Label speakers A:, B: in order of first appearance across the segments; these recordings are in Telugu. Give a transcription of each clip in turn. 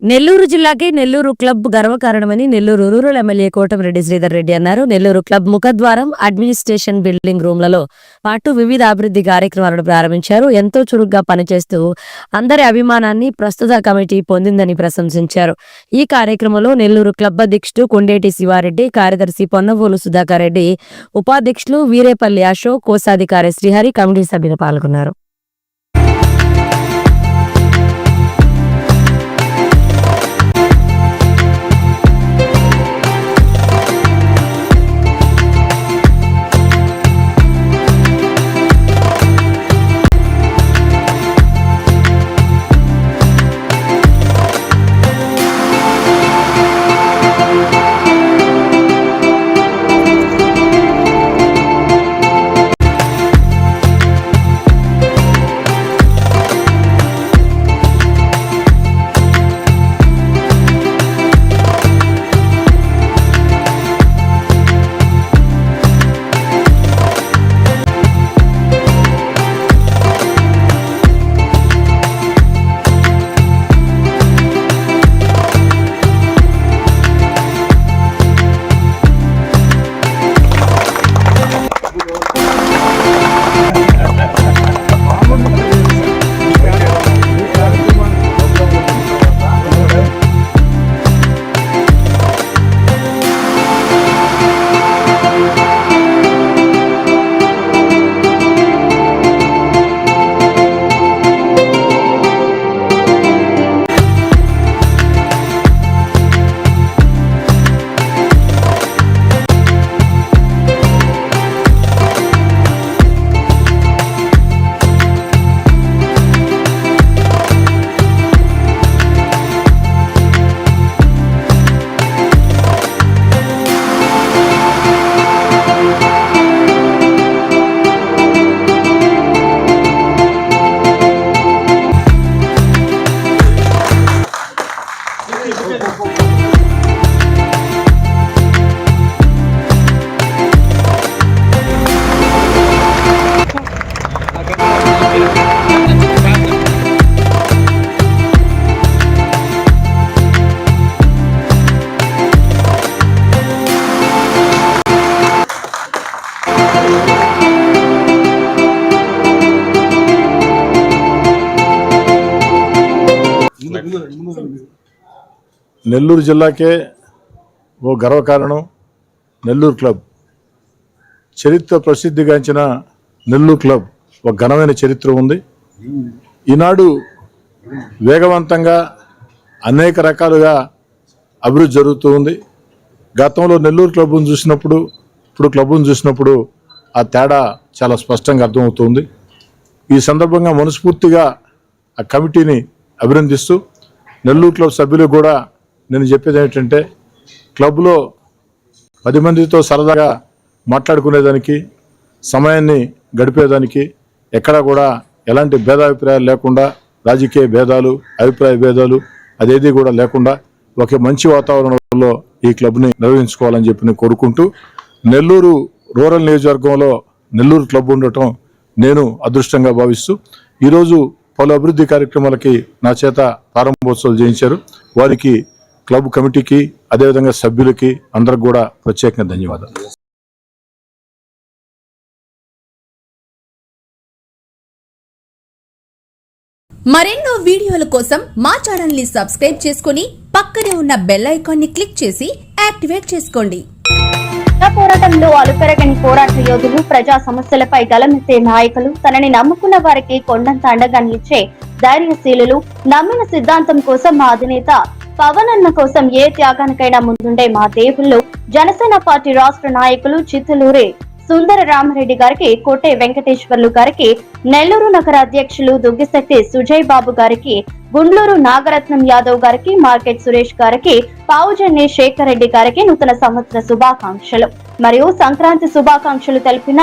A: నెల్లూరు జిల్లాకే నెల్లూరు క్లబ్ గర్వకారణమని నెల్లూరు రూరల్ ఎమ్మెల్యే కోటమిరెడ్డి శ్రీధర్ రెడ్డి అన్నారు. నెల్లూరు క్లబ్ ముఖద్వారం, అడ్మినిస్ట్రేషన్ బిల్డింగ్ రూమ్లలో పాటు వివిధ అభివృద్ధి కార్యక్రమాలను ప్రారంభించారు. ఎంతో చురుగ్గా పనిచేస్తూ అందరి అభిమానాన్ని ప్రస్తుత కమిటీ పొందిందని ప్రశంసించారు. ఈ కార్యక్రమంలో నెల్లూరు క్లబ్ అధ్యక్షుడు కొండేటి శివారెడ్డి, కార్యదర్శి పొన్నవోలు సుధాకర్ రెడ్డి, ఉపాధ్యక్షులు వీరేపల్లి అశోక్, కోశాధికారి శ్రీహరి, కమిటీ సభ్యులు పాల్గొన్నారు.
B: నెల్లూరు జిల్లాకే ఓ గర్వకారణం నెల్లూరు క్లబ్. చరిత్ర ప్రసిద్ధిగాంచిన నెల్లూరు క్లబ్ ఒక ఘనమైన చరిత్ర ఉంది. ఈనాడు వేగవంతంగా అనేక రకాలుగా అభివృద్ధి జరుగుతూ ఉంది. గతంలో నెల్లూరు క్లబ్ను చూసినప్పుడు ఇప్పుడు క్లబ్ను చూసినప్పుడు ఆ తేడా చాలా స్పష్టంగా అర్థమవుతుంది. ఈ సందర్భంగా మనస్ఫూర్తిగా ఆ కమిటీని అభినందిస్తూ నెల్లూరు క్లబ్ సభ్యులు కూడా నేను చెప్పేది ఏంటంటే, క్లబ్లో 10 మందితో సరదాగా మాట్లాడుకునేదానికి, సమయాన్ని గడిపేదానికి ఎక్కడా కూడా ఎలాంటి భేదాభిప్రాయాలు లేకుండా, రాజకీయ భేదాలు, అభిప్రాయ భేదాలు అదేది కూడా లేకుండా ఒక మంచి వాతావరణంలో ఈ క్లబ్ని నిర్వహించుకోవాలని చెప్పి నేను కోరుకుంటూ, నెల్లూరు రూరల్ నియోజకవర్గంలో నెల్లూరు క్లబ్ ఉండటం నేను అదృష్టంగా భావిస్తూ ఈరోజు పలు అభివృద్ధి కార్యక్రమాలకి నా చేత ప్రారంభోత్సవాలు చేయించారు. వారికి, క్లబ్ కమిటీకి, అదేవిధంగా సభ్యులకి అందరికి కూడా ప్రత్యేకంగా ధన్యవాదాలు.
C: మరెన్నో వీడియోల కోసం మా ఛానల్ ని సబ్స్క్రైబ్ చేసుకుని పక్కనే ఉన్న బెల్ ఐకాన్ ని క్లిక్ చేసి యాక్టివేట్ చేసుకోండి.
D: పోరాటంలో అలుపెరగని పోరాట యోధులు, ప్రజా సమస్యలపై గలమెత్తే నాయకులు, తనని నమ్ముకున్న వారికి కొండంత అండగా నిలిచే ధైర్యశీలులు, నమ్మిన సిద్ధాంతం కోసం మా అధినేత పవన్ అన్న కోసం ఏ త్యాగానికైనా ముందుండే మా దేవుళ్ళు, జనసేన పార్టీ రాష్ట్ర నాయకులు చిత్తలూరి సుందర రామరెడ్డి గారికి, కోటే వెంకటేశ్వర్లు గారికి, నెల్లూరు నగర అధ్యక్షులు దుగ్గిశెట్టి సుజయ్ బాబు గారికి, గుండ్లూరు నాగరత్నం యాదవ్ గారికి, మార్కెట్ సురేష్ గారికి, పావుజన్ని శేఖర్ రెడ్డి గారికి నూతన సంవత్సర శుభాకాంక్షలు మరియు సంక్రాంతి శుభాకాంక్షలు తెలిపిన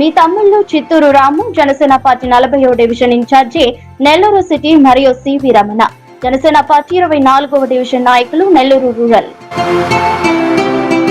D: మీ తమ్ముళ్ళు చిత్తూరు రాము, జనసేన పార్టీ 40వ డివిజన్ ఇన్ఛార్జి నెల్లూరు సిటీ మరియు సివి రమణ, జనసేన పార్టీ 24వ డివిజన్ నాయకులు నెల్లూరు రూరల్.